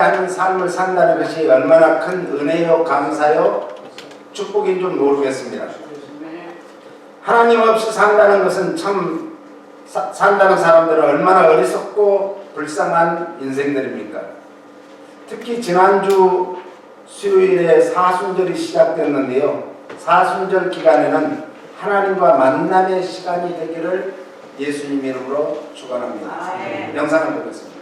하는 삶을 산다는 것이 얼마나 큰 은혜요, 감사요, 축복인 줄 모르겠습니다. 하나님 없이 산다는 것은 참 산다는 사람들은 얼마나 어리석고 불쌍한 인생들입니까? 특히 지난주 수요일에 사순절이 시작됐는데요. 사순절 기간에는 하나님과 만남의 시간이 되기를 예수님 이름으로 축원합니다. 영상을 보겠습니다.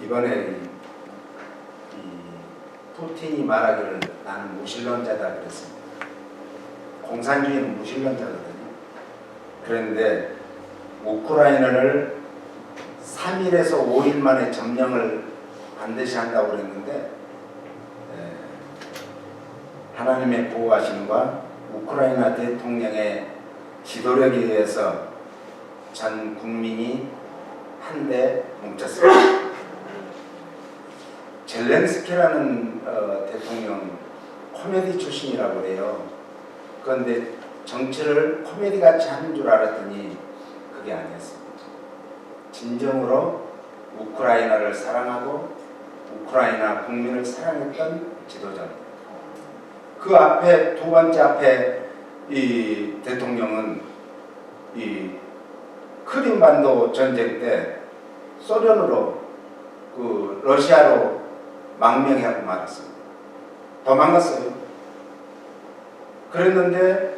이번에 푸틴이 말하기를 나는 무신론자다 그랬습니다. 공산주의는 무신론자거든요. 그런데 우크라이나를 3일에서 5일 만에 점령을 반드시 한다고 그랬는데 하나님의 보호하심과 우크라이나 대통령의 지도력에 의해서 전 국민이 한데 뭉쳤습니다. 젤렌스키라는 대통령 코미디 출신이라고 해요. 그런데 정치를 코미디같이 하는 줄 알았더니 그게 아니었습니다. 진정으로 우크라이나를 사랑하고 우크라이나 국민을 사랑했던 지도자입니다. 그 앞에 두 번째 앞에 이 대통령은 이 크림반도 전쟁 때 소련으로 그 러시아로 망명하고 말았습니다. 도망갔어요. 그랬는데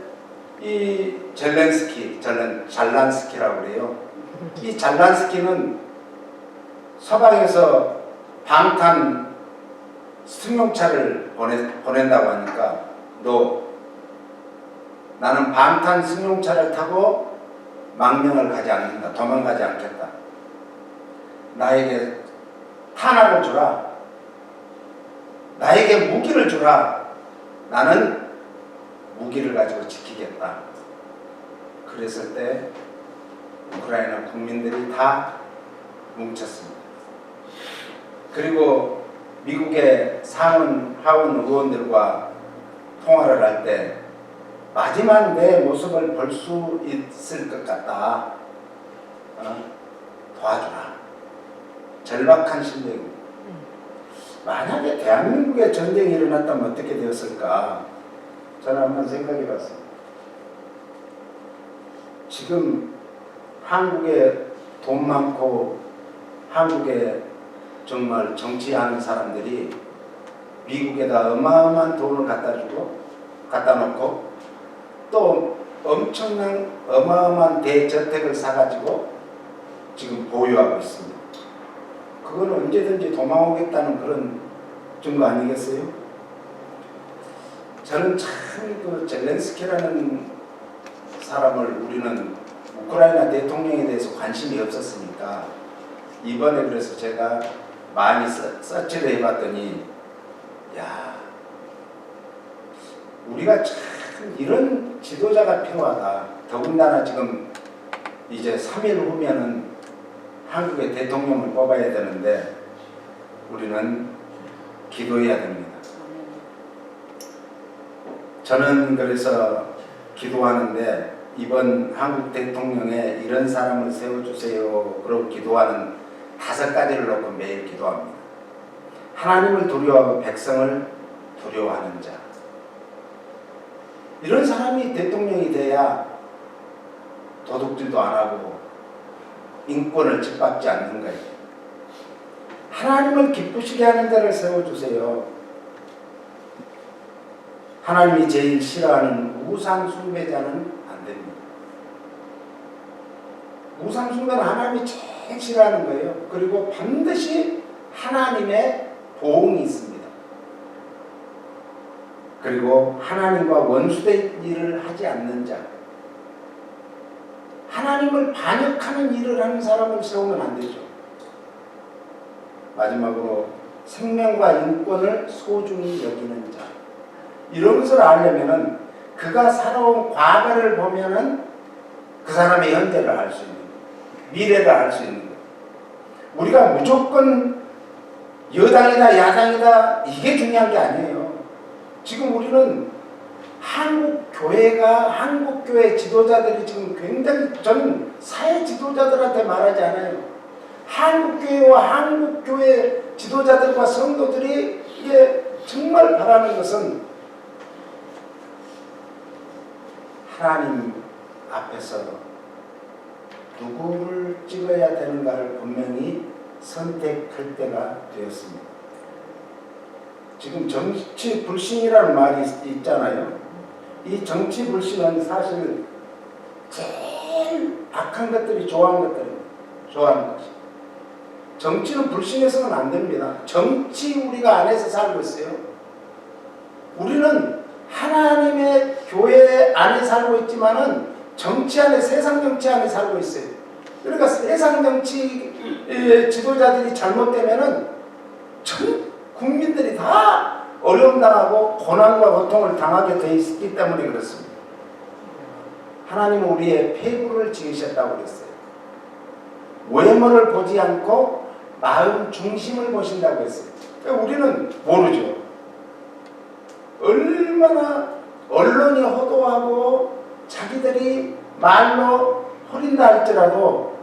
이 잘란스키라고 그래요. 이 잘란스키는 서방에서 방탄 승용차를 보낸다고 하니까 나는 방탄 승용차를 타고 망명을 가지 않는다. 도망가지 않겠다. 나에게 탄약을 주라. 나에게 무기를 주라. 나는 무기를 가지고 지키겠다. 그랬을 때 우크라이나 국민들이 다 뭉쳤습니다. 그리고 미국의 하원 의원들과 통화를 할 때 마지막 내 모습을 볼 수 있을 것 같다. 도와주라. 절박한 심정입니다. 만약에 대한민국에 전쟁이 일어났다면 어떻게 되었을까? 저는 한번 생각해 봤습니다. 지금 한국에 돈 많고 한국에 정말 정치하는 사람들이 미국에다 어마어마한 돈을 갖다 놓고 또 엄청난 어마어마한 대저택을 사가지고 지금 보유하고 있습니다. 그건 언제든지 도망오겠다는 그런 증거 아니겠어요? 저는 참 그 젤렌스키라는 사람을 우리는 우크라이나 대통령에 대해서 관심이 없었으니까 이번에 그래서 제가 많이 서치를 해봤더니 야, 우리가 참 이런 지도자가 필요하다. 더군다나 지금 이제 3일 후면은 한국의 대통령을 뽑아야 되는데 우리는 기도해야 됩니다. 저는 그래서 기도하는데 이번 한국 대통령에 이런 사람을 세워주세요. 그러고 기도하는 5가지를 놓고 매일 기도합니다. 하나님을 두려워하고 백성을 두려워하는 자. 이런 사람이 대통령이 돼야 도둑질도 안 하고 인권을 짓밟지 않는 거예요. 하나님을 기쁘시게 하는 데를 세워주세요. 하나님이 제일 싫어하는 우상 숭배자는 안 됩니다. 우상 숭배는 하나님이 제일 싫어하는 거예요. 그리고 반드시 하나님의 보응이 있습니다. 그리고 하나님과 원수된 일을 하지 않는 자. 하나님을 반역하는 일을 하는 사람을 세우면 안 되죠. 마지막으로 생명과 인권을 소중히 여기는 자. 이런 것을 알려면은 그가 살아온 과거를 보면은 그 사람의 현재를 알 수 있는 거예요. 미래를 알 수 있는 거예요. 우리가 무조건 여당이다 야당이다 이게 중요한 게 아니에요. 지금 우리는 한국교회 지도자들이 지금 굉장히, 저는 사회 지도자들한테 말하지 않아요. 한국교회와 한국교회 지도자들과 성도들이 이게 정말 바라는 것은 하나님 앞에서 누구를 찍어야 되는가를 분명히 선택할 때가 되었습니다. 지금 정치 불신이라는 말이 있잖아요. 이 정치 불신은 사실 제일 악한 것들이 좋아하는 것들입니다. 좋아하는 것이. 정치는 불신해서는 안 됩니다. 정치 우리가 안에서 살고 있어요. 우리는 하나님의 교회 안에 살고 있지만은 정치 안에, 세상 정치 안에 살고 있어요. 그러니까 세상 정치 지도자들이 잘못되면은 전 국민들이 다 어려움 당하고 고난과 고통을 당하게 돼 있기 때문에 그렇습니다. 하나님은 우리의 폐부를 지으셨다고 그랬어요. 외모를 보지 않고 마음 중심을 보신다고 했어요. 그러니까 우리는 모르죠. 얼마나 언론이 호도하고 자기들이 말로 흐린다 할지라도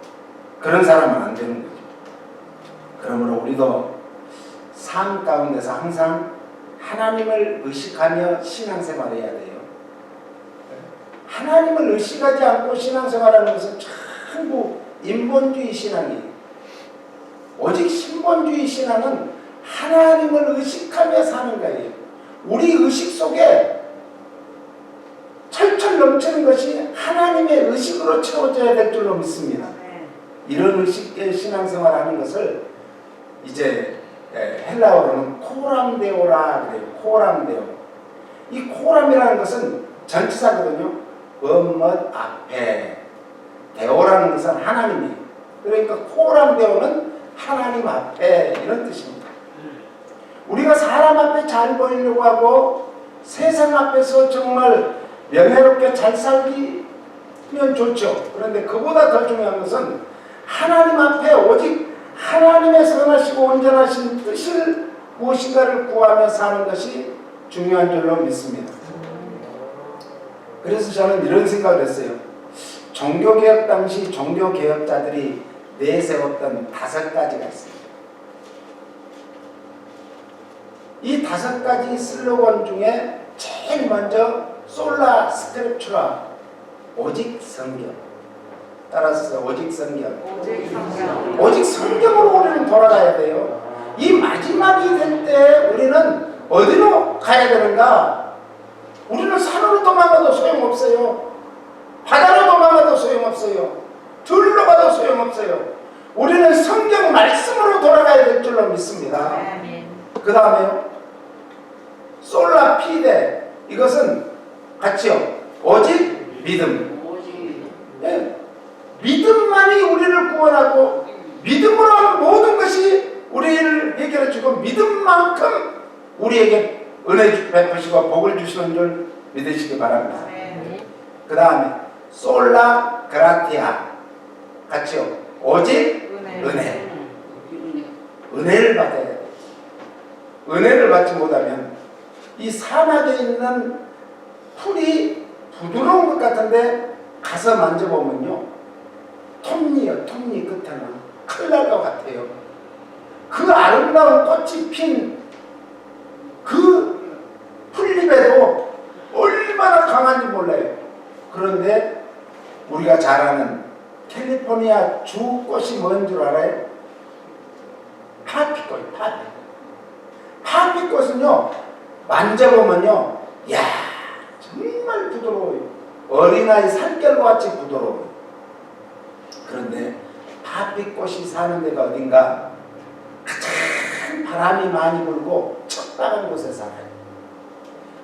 그런 사람은 안 되는 거죠. 그러므로 우리도 삶 가운데서 항상 하나님을 의식하며 신앙생활을 해야 돼요. 하나님을 의식하지 않고 신앙생활하는 것은 전부 인본주의 신앙이에요. 오직 신본주의 신앙은 하나님을 의식하며 사는 거예요. 우리 의식 속에 철철 넘치는 것이 하나님의 의식으로 채워져야 될 줄로 믿습니다. 이런 의식의 신앙생활하는 것을 이제 헬라어로는 코람데오라 그래요. 코람데오. 이 코람이라는 것은 전치사거든요. 엄엇 앞에, 데오라는 것은 하나님이에요. 그러니까 코람데오는 하나님 앞에, 이런 뜻입니다. 우리가 사람 앞에 잘 보이려고 하고 세상 앞에서 정말 명예롭게 잘 살기면 좋죠. 그런데 그보다 더 중요한 것은 하나님 앞에 오직 하나님의 선하시고 온전하신 뜻을 무엇인가를 구하며 사는 것이 중요한 줄로 믿습니다. 그래서 저는 이런 생각을 했어요. 종교개혁 당시 종교개혁자들이 내세웠던 5가지가 있습니다. 이 5가지 슬로건 중에 제일 먼저 솔라 스크립추라, 오직 성경. 따라서 오직 성경. 오직 성경으로 우리는 돌아가야 돼요. 이 마지막이 될 때 우리는 어디로 가야 되는가? 우리는 산으로 도망가도 소용없어요. 바다로 도망가도 소용없어요. 들로 가도 소용없어요. 우리는 성경 말씀으로 돌아가야 될 줄로 믿습니다. 그 다음에요, 솔라 피데, 이것은 같이요, 오직 믿음. 네. 믿음만이 우리를 구원하고 믿음으로 하는 모든 것이 우리를 해결해 주고 믿음만큼 우리에게 은혜 베푸시고 복을 주시는 줄 믿으시기 바랍니다. 그 다음에 솔라 그라티아, 같이요, 오직 은혜. 은혜를 받아야 돼요. 은혜를 받지 못하면 이 사막에 있는 풀이 부드러운 것 같은데 가서 만져보면요, 톱니요, 톱니 끝에는 큰일 날 것 같아요. 그 아름다운 꽃이 핀 그 풀잎에도 얼마나 강한지 몰라요. 그런데 우리가 잘 아는 캘리포니아 주꽃이 뭔 줄 알아요? 파피꽃, 파피. 파피꽃은요, 만져보면요, 야, 정말 부드러워요. 어린아이 살결과 같이 부드러워요. 그런데 파피꽃이 사는 데가 어딘가? 가장 바람이 많이 불고 척박한 곳에 살아요.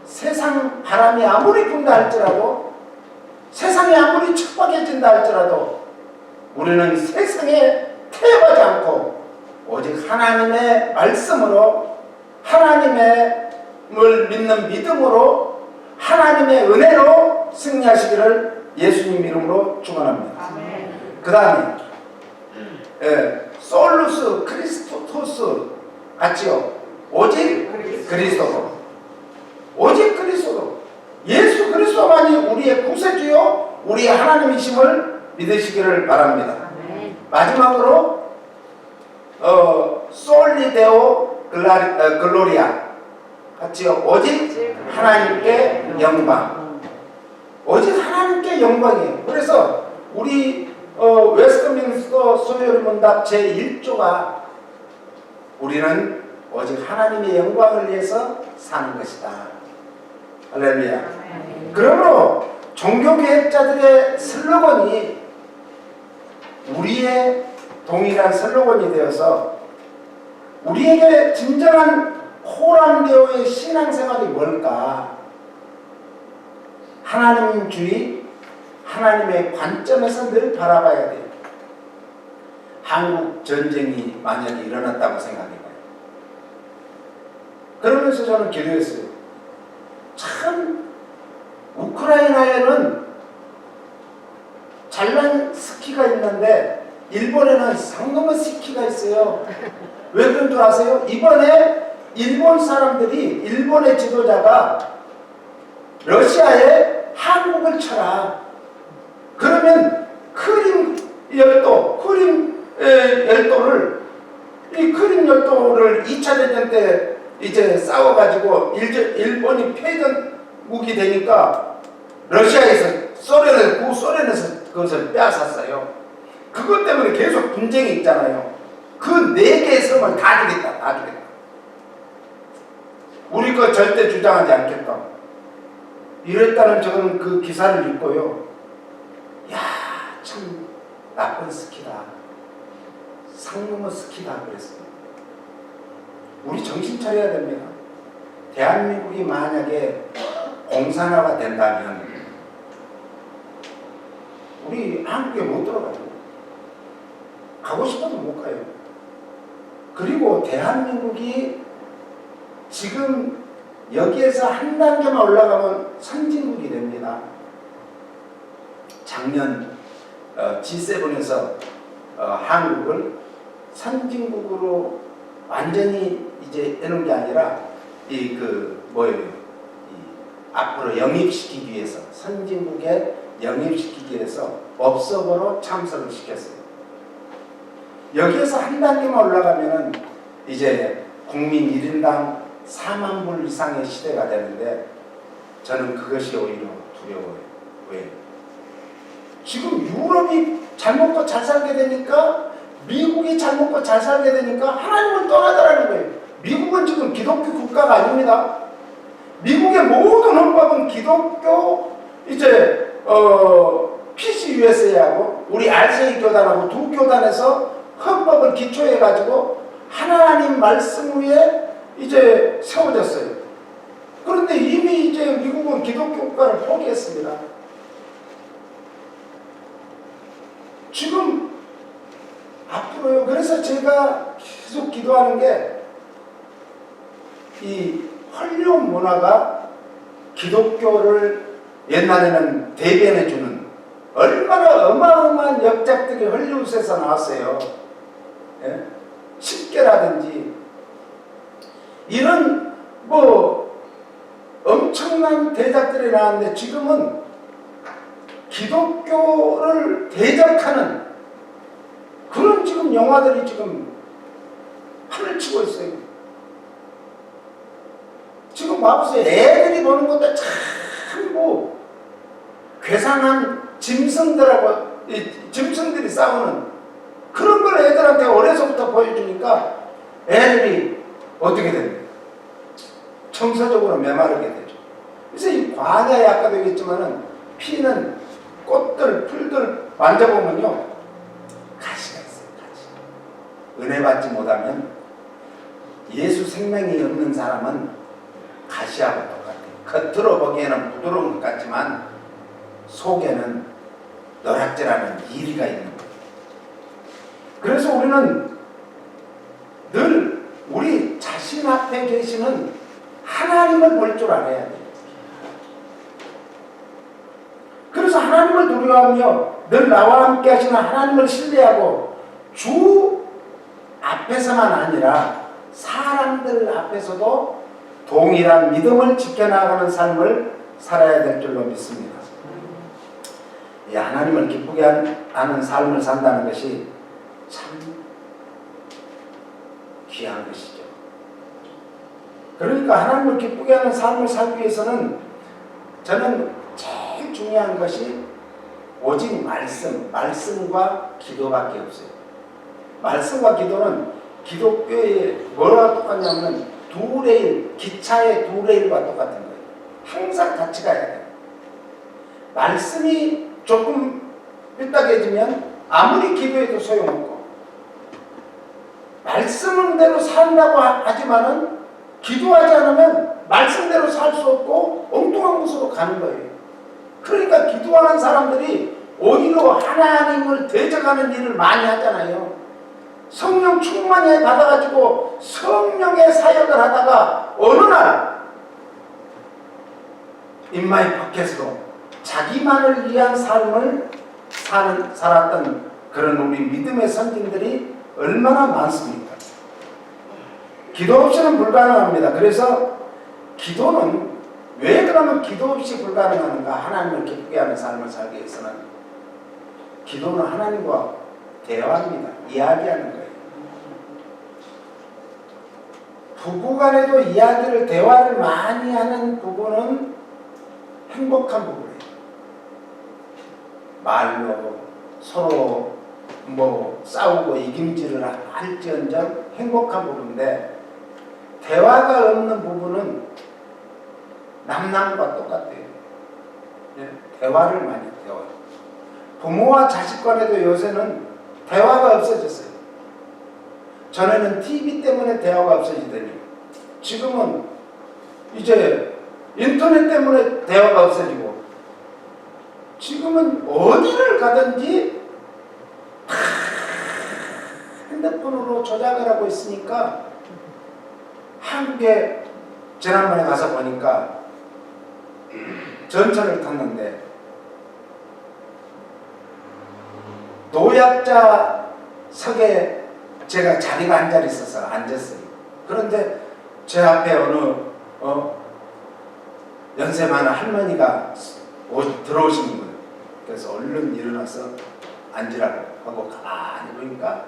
세상 바람이 아무리 분다 할지라도, 세상이 아무리 척박해진다 할지라도 우리는 세상에 태워가지 않고 오직 하나님의 말씀으로, 하나님을 믿는 믿음으로, 하나님의 은혜로 승리하시기를 예수님 이름으로 축원합니다. 그 다음에 솔루스 크리스토스, 같이요, 오직 그리스도. 오직 그리스도, 예수 그리스도만이 우리의 구세주요 우리의 하나님이심을 믿으시기를 바랍니다. 마지막으로 솔리데오 글로리아, 같이요, 오직 하나님께 영광. 오직 하나님께 영광이에요. 그래서 우리 웨스트민스터 소요리문답 제1조가 우리는 오직 하나님의 영광을 위해서 사는 것이다. 할렐루야. 그러므로 종교개혁자들의 슬로건이 우리의 동일한 슬로건이 되어서 우리에게 진정한 코람데오의 신앙생활이 뭘까? 하나님주의, 하나님의 관점에서 늘 바라봐야 돼요. 한국 전쟁이 만약에 일어났다고 생각해봐요. 그러면서 저는 기도했어요. 참 우크라이나에는 잘난 스키가 있는데 일본에는 상금의 스키가 있어요. 왜 그런 줄 아세요? 이번에 일본 사람들이, 일본의 지도자가 러시아에 한국을 쳐라. 그러면 크림 열도를, 이 크림 열도를 2차 대전 때 이제 싸워가지고 일본이 패전국이 되니까 러시아에서 소련에서 그것을 빼앗았어요. 그것 때문에 계속 분쟁이 있잖아요. 그 4개의 섬을 다 주겠다, 다 주겠다. 우리 거 절대 주장하지 않겠다. 이랬다는 저는 그 기사를 읽고요. 야, 참 나쁜 스키다. 상놈의 스키다 그랬어요. 우리 정신 차려야 됩니다. 대한민국이 만약에 공산화가 된다면 우리 한국에 못 들어가요. 가고 싶어도 못 가요. 그리고 대한민국이 지금 여기에서 한 단계만 올라가면 선진국이 됩니다. 작년 G7에서 한국을 선진국으로 완전히 이제 해놓은 게 아니라 앞으로 영입시키기 위해서 선진국에 영입시키기 위해서 업적으로 참석을 시켰어요. 여기에서 한 단계만 올라가면은 이제 국민 1인당 4만 불 이상의 시대가 되는데 저는 그것이 오히려 두려워요. 왜? 지금 유럽이 잘 먹고 잘 살게 되니까 미국이 잘 먹고 잘 살게 되니까 하나님을 떠나더라는 거예요. 미국은 지금 기독교 국가가 아닙니다. 미국의 모든 헌법은 기독교 PCUSA하고 우리 RCA 교단하고 두 교단에서 헌법을 기초해 가지고 하나님 말씀 위에 이제 세워졌어요. 그런데 이미 이제 미국은 기독교 국가를 포기했습니다. 지금 앞으로요. 그래서 제가 계속 기도하는 게 이 헐리우드 문화가 기독교를 옛날에는 대변해주는 얼마나 어마어마한 역작들이 헐리우드에서 나왔어요. 예? 십계라든지 이런 엄청난 대작들이 나왔는데 지금은 기독교를 대적하는 그런 지금 영화들이 지금 판을 치고 있어요. 지금 봐보세요. 애들이 보는 것도 참 괴상한 짐승들이 싸우는 그런 걸 애들한테 어려서부터 보여주니까 애들이 어떻게 됩니까? 정서적으로 메마르게 되죠. 그래서 이 광야에 아까도 얘기했지만은 피는 꽃들, 풀들 만져보면요. 가시가 있어요, 가시. 은혜 받지 못하면 예수 생명이 없는 사람은 가시하고 똑같아요. 겉으로 보기에는 부드러운 것 같지만 속에는 노략질하는 이리가 있는 거예요. 그래서 우리는 늘 우리 자신 앞에 계시는 하나님을 볼 줄 알아야 돼요. 그래서 하나님을 두려워하며 늘 나와 함께 하시는 하나님을 신뢰하고 주 앞에서만 아니라 사람들 앞에서도 동일한 믿음을 지켜나가는 삶을 살아야 될 줄로 믿습니다. 하나님을 기쁘게 하는 삶을 산다는 것이 참 귀한 것이죠. 그러니까 하나님을 기쁘게 하는 삶을 살기 위해서는 저는 제일 중요한 것이 오직 말씀과 기도밖에 없어요. 말씀과 기도는 기독교에 뭐와 똑같냐면 기차의 두 레일과 똑같은 거예요. 항상 같이 가야 돼요. 말씀이 조금 삐딱해지면 아무리 기도해도 소용없고 말씀대로 산다고 하지만은 기도하지 않으면 말씀대로 살 수 없고 엉뚱한 곳으로 가는 거예요. 그러니까 기도하는 사람들이 오히려 하나님을 대적하는 일을 많이 하잖아요. 성령 충만히 받아가지고 성령의 사역을 하다가 어느 날 인마이 포켓으로 자기만을 위한 삶을 살았던 그런 우리 믿음의 선진들이 얼마나 많습니까? 기도 없이는 불가능합니다. 그래서 기도는 왜 그러면 기도 없이 불가능한가? 하나님을 기쁘게 하는 삶을 살기 위해서는 기도는 하나님과 대화합니다. 이야기하는 거예요. 부부간에도 이야기를 대화를 많이 하는 부부는 행복한 부부예요. 말로 서로 뭐 싸우고 이김질을 할지언정 행복한 부분인데 대화가 없는 부분은 남남과 똑같아요. 예? 대화를 많이 해요. 부모와 자식 간에도 요새는 대화가 없어졌어요. 전에는 TV 때문에 대화가 없어지더니 지금은 이제 인터넷 때문에 대화가 없어지고 지금은 어디를 가든지 다 핸드폰으로 조작을 하고 있으니까 한국에 지난번에 가서 보니까 전철을 탔는데 노약자석에 제가 자리가 한 자리 있어서 앉았어요. 그런데 제 앞에 어느 연세 많은 할머니가 들어오시는 거예요. 그래서 얼른 일어나서 앉으라고 하고 가만히 보니까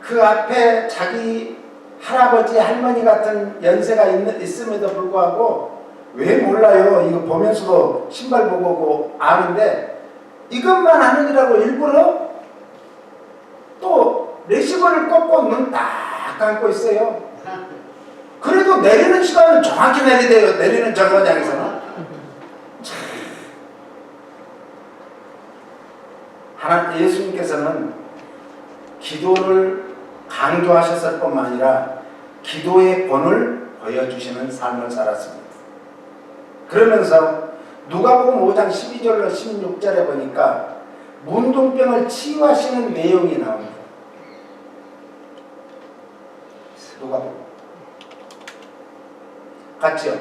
그 앞에 자기 할아버지 할머니 같은 연세가 있음에도 불구하고 왜 몰라요. 이거 보면서도 신발 보고 아는데 이것만 하느니라고 일부러 또 레시버를 꺾고 눈 딱 감고 있어요. 그래도 내리는 시간은 정확히 내리대요. 내리는 정거장에서는. 예수님께서는 기도를 강조하셨을 뿐만 아니라 기도의 본을 보여주시는 삶을 살았습니다. 그러면서 누가복음 5장 12절로 16절에 보니까 문둥병을 치유하시는 내용이 나옵니다. 누가복음 같이요.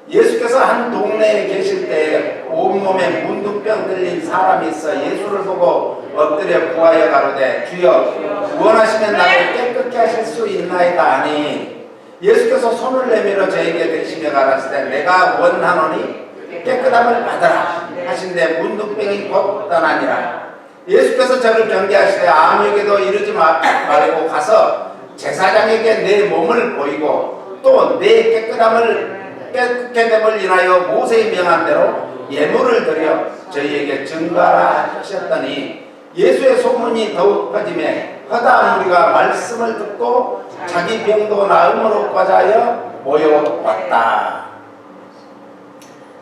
예수께서 한 동네에 계실 때 온몸에 문둥병 들린 사람이 있어 예수를 보고 엎드려 구하여 가로되 주여 원하시면 나를 깨끗게 하실 수 있나이다 하니 예수께서 손을 내밀어 저에게 대시며 가라사대 내가 원하노니 깨끗함을 받아라 하신데 문둥병이 곧 떠나니라. 예수께서 저를 경계하시되 아무에게도 이르지 말고 가서 제사장에게 내 몸을 보이고 또 내 깨끗게 됨을 인하여 모세의 명한 대로 예물을 드려 저희에게 증거하라 하셨더니 예수의 소문이 더욱 퍼지매 허다한 무리가 말씀을 듣고 자기 병도 나음으로까지 하여 모여왔다.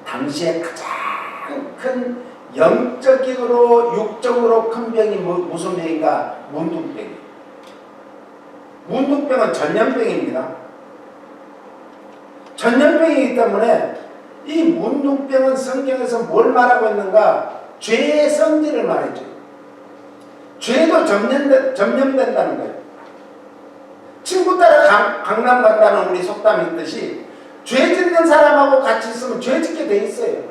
당시에 가장 큰 영적으로 육적으로 큰 병이 무슨 병인가? 문둥병. 문둥병은 전염병입니다. 전염병이기 때문에 이 문둥병은 성경에서 뭘 말하고 있는가? 죄의 성질을 말해줘요. 죄도 점령된다는 거예요. 친구 따라 강남 간다는 우리 속담이 있듯이 죄 짓는 사람하고 같이 있으면 죄 짓게 돼 있어요.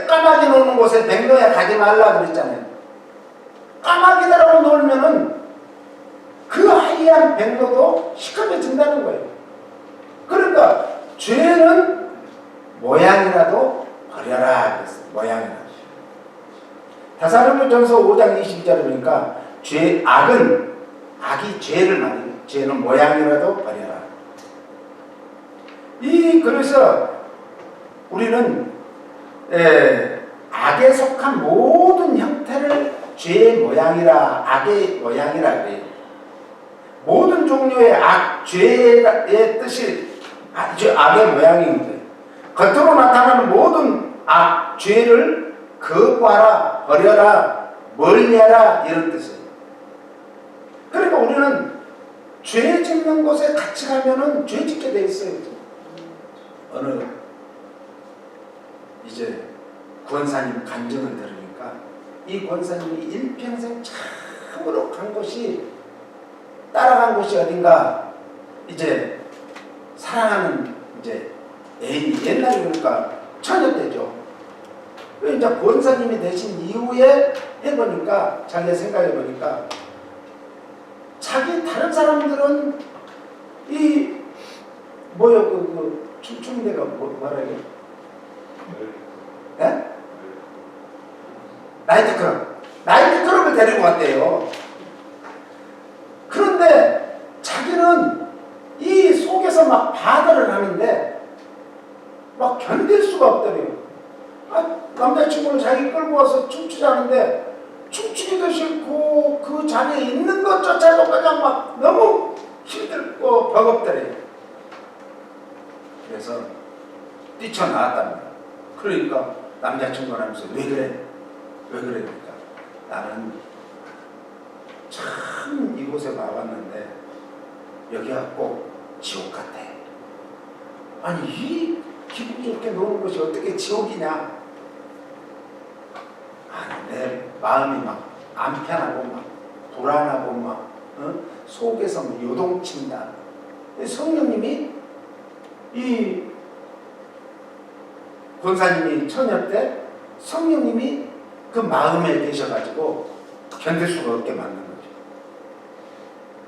까마귀 노는 곳에 백로야 가지 말라 그랬잖아요. 까마귀들하고 놀면은 그 하얀 백로도 시커매진다는 거예요. 그러니까 죄는 모양이라도 버려라 그랬어요. 모양이라도. 데살로니가전서 5장 22절에 보니까 악이 죄를 말해요. 죄는 모양이라도 버려라. 그래서 우리는 악에 속한 모든 형태를 죄의 모양이라 악의 모양이라 그래요. 모든 종류의 죄의 뜻이 악의 모양입니다. 겉으로 나타나는 모든 죄를 거부하라, 버려라, 멀리하라 이런 뜻이에요. 그러니까 우리는 죄 짓는 곳에 같이 가면은 죄 짓게 돼 있어요. 어느 이제 권사님 간증을 들으니까 이 권사님이 일평생 참으로 따라간 곳이 어딘가 이제 사랑하는 이제 애인이 옛날에 그러니까 처녀 때죠. 이제 권사님이 되신 이후에 해보니까 자기가 생각해보니까 다른 사람들은 춤추는 데가 뭐라고 해? 나이트클럽을 데리고 왔대요. 그런데 자기는 이 속에서 막 바다를 하는데 막 견딜 수가 없더래요. 남자친구를 자기 끌고 와서 춤추자는데 춤추기도 싫고 그 자리에 있는 것조차도 그냥 막 너무 힘들고 버겁더래요. 그래서 뛰쳐나왔답니다. 그러니까 남자친구가 하면서 왜 그래? 왜 그래? 그러니까 나는 참 이곳에 와봤는데 여기가 꼭 지옥 같아. 아니 이 기분 좋게 노는 것이 어떻게 지옥이냐? 아니 내 마음이 막 안 편하고 막 불안하고 막 속에서 뭐 요동친다. 성령님이 이 권사님이 처녀 때 성령님이 그 마음에 계셔가지고 견딜 수가 없게 만든 거죠.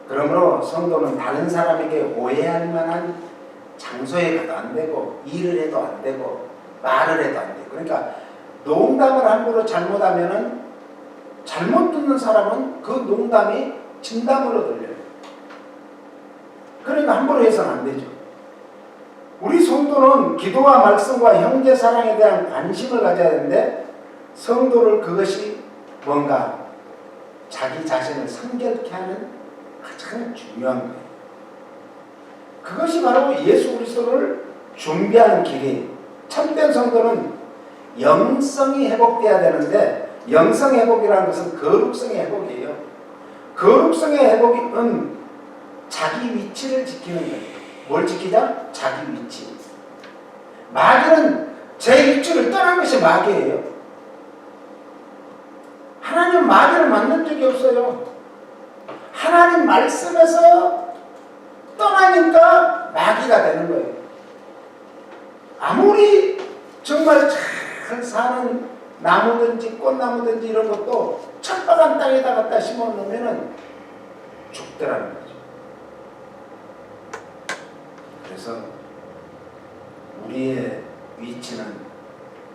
그러므로 성도는 다른 사람에게 오해할 만한 장소에 가도 안 되고 일을 해도 안 되고 말을 해도 안 되고, 그러니까 농담을 함부로 잘못하면은 잘못 듣는 사람은 그 농담이 진담으로 들려요. 그러니까 함부로 해서는 안 되죠. 우리 성도는 기도와 말씀과 형제 사랑에 대한 관심을 가져야 되는데 성도를 그것이 뭔가 자기 자신을 성결케 하는 가장 중요한 거예요. 그것이 바로 예수 그리스도를 준비하는 길이에요. 참된 성도는 영성이 회복돼야 되는데 영성 회복이라는 것은 거룩성의 회복이에요. 거룩성의 회복은 자기 위치를 지키는 거예요. 뭘 지키자? 자기 위치. 마귀는 제 위치를 떠난 것이 마귀예요. 하나님 마귀를 만난 적이 없어요. 하나님 말씀에서 떠나니까 마귀가 되는 거예요. 아무리 정말 잘 사는 나무든지 꽃나무든지 이런 것도 척박한 땅에다 갖다 심어 놓으면 죽더라는 거죠. 그래서 우리의 위치는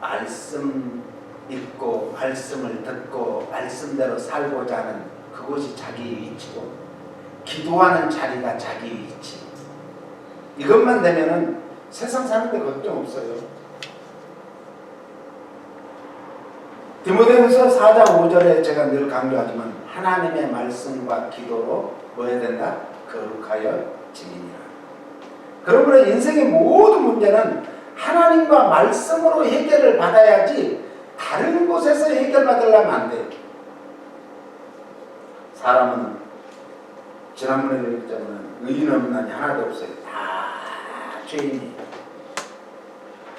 말씀 읽고 말씀을 듣고 말씀대로 살고자 하는 그곳이 자기 위치고, 기도하는 자리가 자기 위치. 이것만 되면은 세상 사는데 걱정 없어요. 디모데후서 4장 5절에 제가 늘 강조하지만 하나님의 말씀과 기도로 뭐 해야 된다? 거룩하여 지니라. 그러므로 인생의 모든 문제는 하나님과 말씀으로 해결을 받아야지 다른 곳에서 해결받으려면 안 돼요. 사람은 지난번에 얘기했잖아요. 의인 없나니 하나도 없어요. 다 죄인이에요.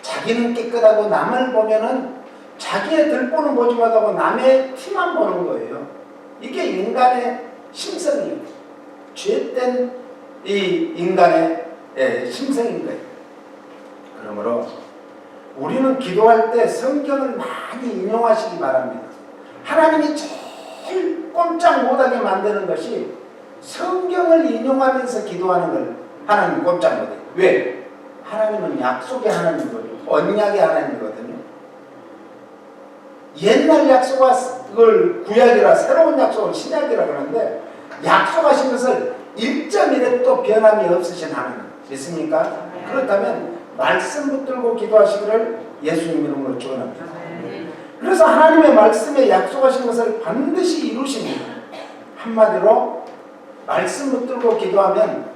자기는 깨끗하고 남을 보면은 자기의 들보는 보지 못하고 남의 티만 보는 거예요. 이게 인간의 심성이에요. 죄된 이 인간의 심성인 거예요. 그러므로 우리는 기도할 때 성경을 많이 인용하시기 바랍니다. 하나님이 제일 꼼짝 못하게 만드는 것이 성경을 인용하면서 기도하는 걸 하나님 꼼짝 못해요. 왜? 하나님은 약속의 하나님이거든요. 언약의 하나님이거든요. 옛날 약속을 구약이라 새로운 약속을 신약이라 그러는데 약속하신 것을 1.1획도 변함이 없으신 하나님 믿습니까? 그렇다면 말씀 붙들고 기도하시기를 예수님 이름으로 축원합니다. 그래서 하나님의 말씀에 약속하신 것을 반드시 이루십니다. 한마디로 말씀 붙들고 기도하면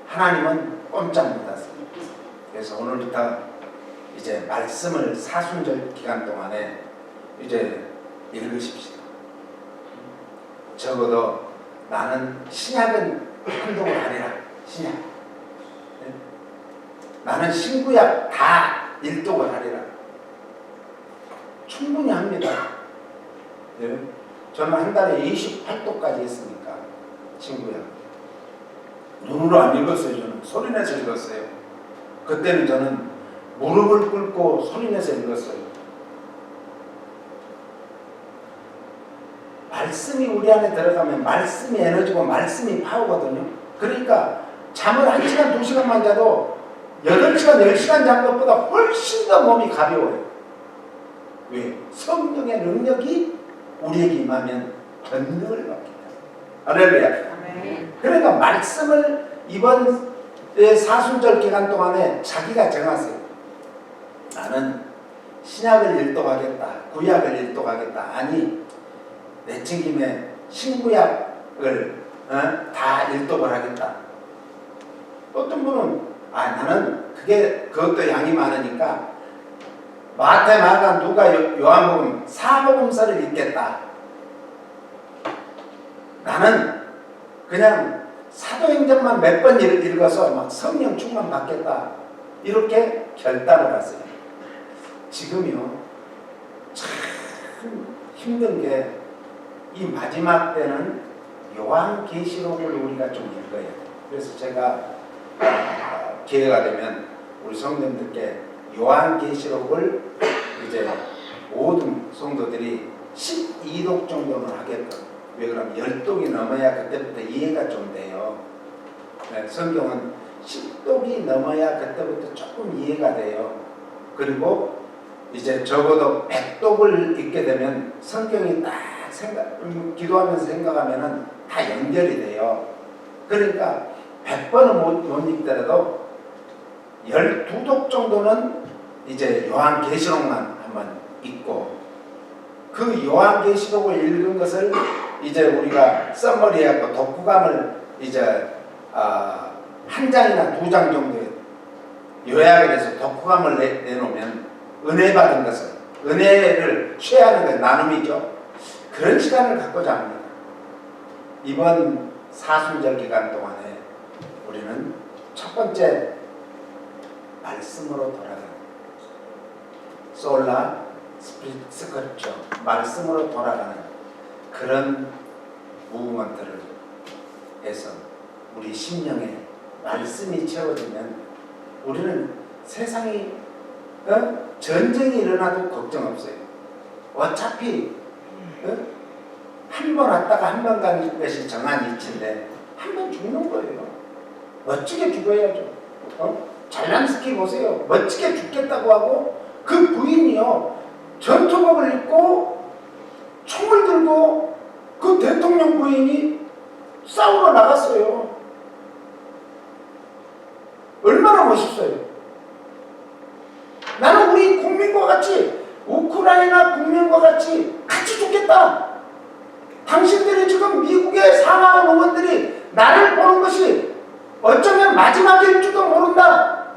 하나님은 꼼짝 못하십니다. 그래서 오늘부터 이제 말씀을 사순절 기간 동안에 이제 읽으십시다. 적어도 나는 신약은 한동을 하리라. 신약. 나는 신구약 다 일독을 하리라. 충분히 합니다. 네. 저는 한 달에 28독까지 했으니까 신구약. 눈으로 안 읽었어요. 저는 소리내서 읽었어요. 그때는 저는 무릎을 꿇고 소리내서 읽었어요. 말씀이 우리 안에 들어가면 말씀이 에너지고 말씀이 파워거든요. 그러니까 잠을 1시간 2시간만 자도 8시간 10시간 잔 것보다 훨씬 더 몸이 가벼워요. 왜? 성령의 능력이 우리에게 임하면 권능을 받게 돼요. 할렐루야. 그러니까 말씀을 이번 사순절 기간 동안에 자기가 정하세요. 나는 신약을 일독하겠다, 구약을 일독하겠다. 아니, 내친김에 신구약을 다 일독을 하겠다. 어떤 분은 나는 그것도 양이 많으니까 마태, 마가, 누가, 요한복음, 사복음서를 읽겠다. 나는 그냥 사도행전만 몇 번 읽어서 막 성령 충만 받겠다. 이렇게 결단을 하세요. 지금요, 참 힘든 게 이 마지막 때는 요한계시록을 우리가 좀 읽어야 돼요. 그래서 제가 기회가 되면 우리 성도님들께 요한계시록을 이제 모든 성도들이 12독 정도는 하게끔. 왜 그러면 10독이 넘어야 그때부터 이해가 좀 돼요. 네, 성경은 10독이 넘어야 그때부터 조금 이해가 돼요. 그리고 이제 적어도 100독을 읽게 되면 성경이 딱 기도하면서 생각하면은 다 연결이 돼요. 그러니까 100번은 못 읽더라도 12독 정도는 이제 요한계시록만 한번 읽고, 그 요한계시록을 읽은 것을 이제 우리가 썸머리하고 독후감을 이제 한 장이나 2장 정도의 요약을 해서 독후감을 내놓으면 은혜 받은 것을, 은혜를 취하는 것 나눔이죠. 그런 시간을 갖고자 합니다. 이번 사순절 기간 동안에 우리는 첫 번째 말씀으로 돌아가는, 솔라 스크립처, 말씀으로 돌아가는 그런 무브먼트를 해서 우리 심령에 말씀이 채워지면 우리는 세상이 전쟁이 일어나도 걱정 없어요. 어차피 한 번 왔다가 한 번 가는 것이 정한 이치인데 한 번 죽는 거예요. 멋지게 죽어야죠. 잘난 스키 보세요. 멋지게 죽겠다고 하고 그 부인이요, 전투복을 입고 총을 들고 그 대통령 부인이 싸우러 나갔어요. 얼마나 멋있어요. 나는 우리 국민과 같이, 우크라이나 국민과 같이 죽겠다. 당신들이 지금 미국의 사망한 의원들이 나를 보는 것이 어쩌면 마지막일지도 모른다.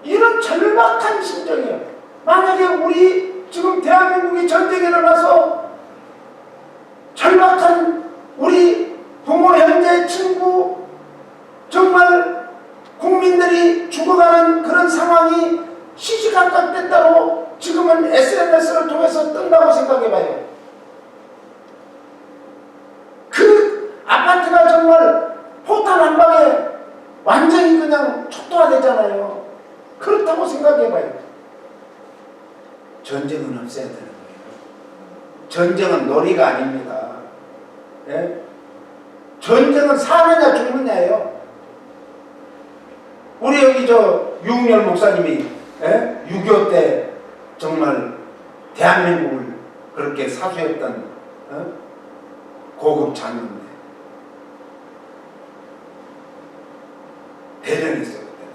이런 절박한 심정이에요. 만약에 우리 지금 대한민국이 전쟁에 일어나서 절박한 우리 부모, 형제, 친구, 정말 국민들이 죽어가는 그런 상황이 시시각각됐다고 지금은 SNS를 통해서 뜬다고 생각해봐요. 그 아파트가 정말 포탄 한 방에 완전히 그냥 촉도화되잖아요. 그렇다고 생각해봐요. 전쟁은 없어야 되는 거예요. 전쟁은 놀이가 아닙니다. 예? 전쟁은 사느냐 죽느냐예요. 우리 여기 유흥열 목사님이 6.25 때 정말 대한민국을 그렇게 사수했던 고급 장인인데 대련했어요 그때.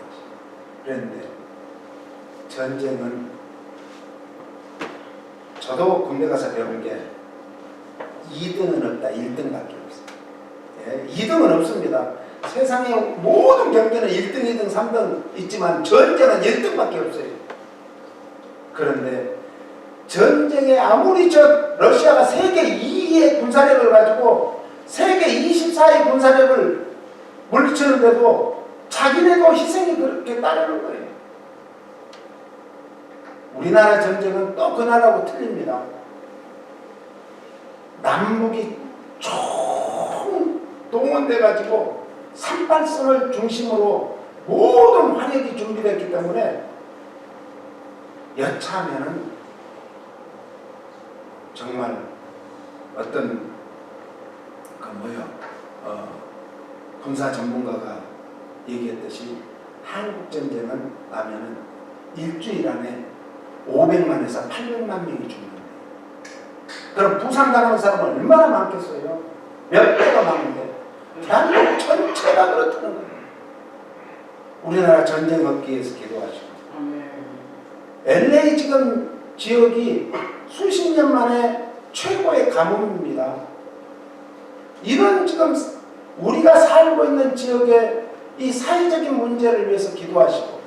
그런데 전쟁은 저도 군대 가서 배운 게 2등은 없다, 1등밖에 없어요. 2등은 없습니다. 세상의 모든 경제는 1등, 2등, 3등 있지만 전쟁은 1등밖에 없어요. 그런데 전쟁에 아무리 러시아가 세계 2위의 군사력을 가지고 세계 24의 군사력을 물리치는데도 자기네도 희생이 그렇게 따르는 거예요. 우리나라 전쟁은 또 그 나라하고 틀립니다. 남북이 총 동원돼가지고 38선을 중심으로 모든 화력이 준비됐기 때문에 여차하면은 정말 어떤 군사 전문가가 얘기했듯이 한국 전쟁은 나면은 일주일 안에 500만에서 800만 명이 죽는데, 그럼 부상당하는 사람은 얼마나 많겠어요? 몇 배가 많은데 대한민국 전체가 그렇다는 거예요. 우리나라 전쟁 없기 위해서 기도하시고 LA 지금 지역이 수십 년 만에 최고의 가뭄입니다. 이런 지금 우리가 살고 있는 지역의 이 사회적인 문제를 위해서 기도하시고,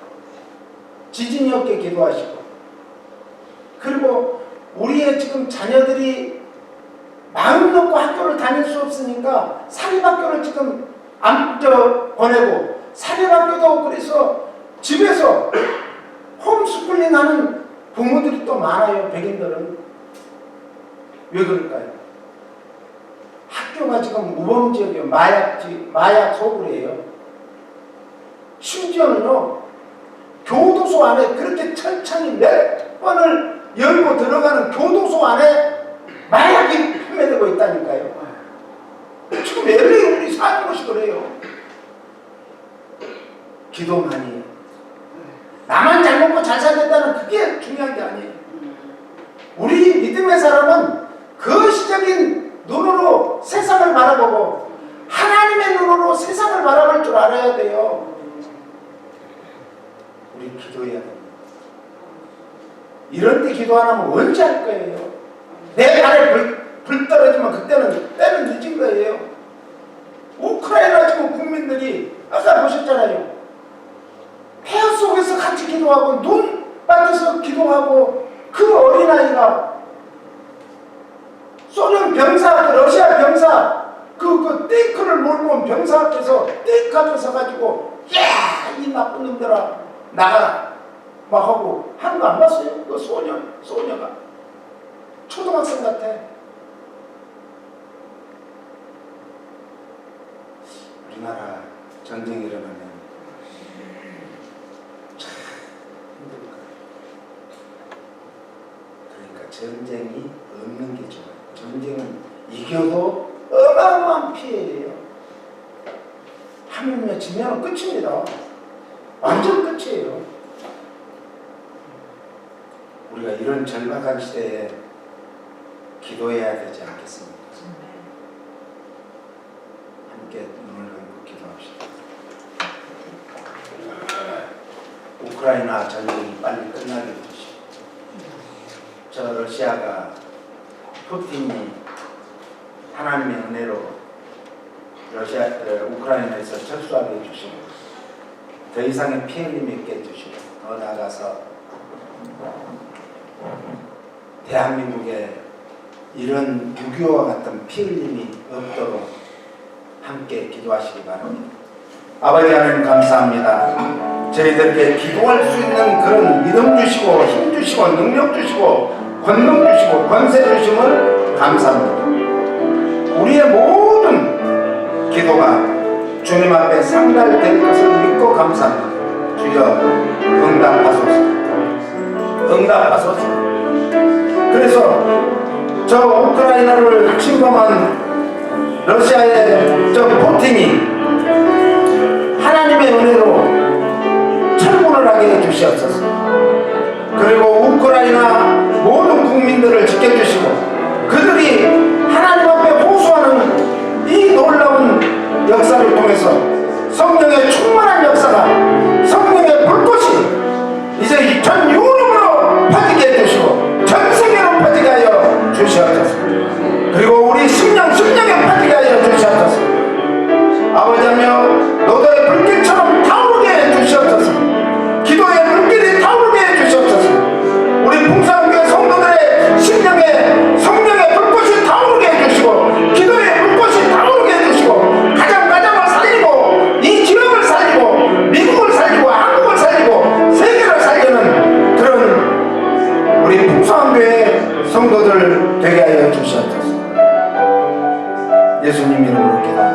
지진이 없게 기도하시고, 그리고 우리의 지금 자녀들이 마음 놓고 학교를 다닐 수 없으니까 사립학교를 지금 안 보내고, 사립학교도 그래서 집에서 홈스쿨링 하는 부모들이 또 많아요. 백인들은. 왜 그럴까요? 학교가 지금 우범지역이에요. 마약 소굴이에요. 심지어는요, 교도소 안에 그렇게 천천히 몇 번을 열고 들어가는 교도소 안에 마약이 판매되고 있다니까요. 지금 LA 우리 사는 곳이 그래요. 기도만이. 나만 잘 먹고 잘 살겠다는 그게 중요한 게 아니에요. 우리 믿음의 사람은 거시적인 눈으로 세상을 바라보고 하나님의 눈으로 세상을 바라볼 줄 알아야 돼요. 우리 기도해야 됩니다. 이럴 때 기도 안 하면 언제 할 거예요? 내 발에 불 떨어지면 그때는 때는 늦은 거예요. 우크라이나 지금 국민들이 아까 보셨잖아요. 폐허 속에서 같이 기도하고 눈 빠져서 기도하고, 그 어린아이가 소련 병사, 러시아 병사 그 탱크를 몰고 온 병사 앞에서, 탱크 앞에 서가지고 야, 이 나쁜 놈들아 나가라 막 하고 하는 거 안 봤어요? 그 소녀가 초등학생 같아. 우리나라 전쟁이 일어나면 참 힘들 거예요. 그러니까 전쟁이 없는 게 좋아요. 전쟁은 이겨도 어마어마한 피해예요. 하물며 지면 끝입니다. 완전 끝이에요. 우리가 이런 절박한 시대에 기도해야 되지 않겠습니까? 함께 눈을 감고 기도합시다. 우크라이나 전쟁이 빨리 끝나게 해주시고, 저 러시아가 푸틴이 하나님의 은혜로 우크라이나에서 철수하게 해주시고, 더 이상의 피해 흘림이 있게 해주시고, 더 나아가서 대한민국에 이런 6.25와 같은 피 흘림이 없도록 함께 기도하시기 바랍니다. 아버지 하나님 감사합니다. 저희들에게 기도할 수 있는 그런 믿음 주시고, 힘 주시고, 능력 주시고, 권능 주시고, 권세 주심을 감사합니다. 우리의 모든 기도가 주님 앞에 상달될 것을 믿고 감사합니다. 주여 응답하소서. 응답하소서. 그래서 저 우크라이나를 침범한 러시아의 저 푸틴이 하나님의 은혜로 철군을 하게 해주시옵소서. 그리고 우크라이나 모든 국민들을 지켜주시고, 그들이 하나님 앞에 호소하는 이 놀라운 역사를 통해서 성령의 충만한 역사가, 성령의 불꽃이 이제 전 유럽으로 퍼지게 해주시고 전 세계로 퍼지게 하여 주시옵소서. 그리고 우리 심령에 퍼지게 하여 주시옵소서. 아버지며 노도의 불길처럼 타오르게 해 주시옵소서. 기도의 불길이 타오르게 해 주시옵소서. 우리 풍성교회 성도들의 심령에 성령의 불꽃이 타오르게 해 주시고, 기도의 불꽃이 타오르게 해 주시고, 가정을 살리고, 이 지역을 살리고, 미국을 살리고, 한국을 살리고, 세계를 살리는 그런 우리 풍성교회 성도들 되게 하여 주시옵소서. 예수님 이름으로 기도합니다.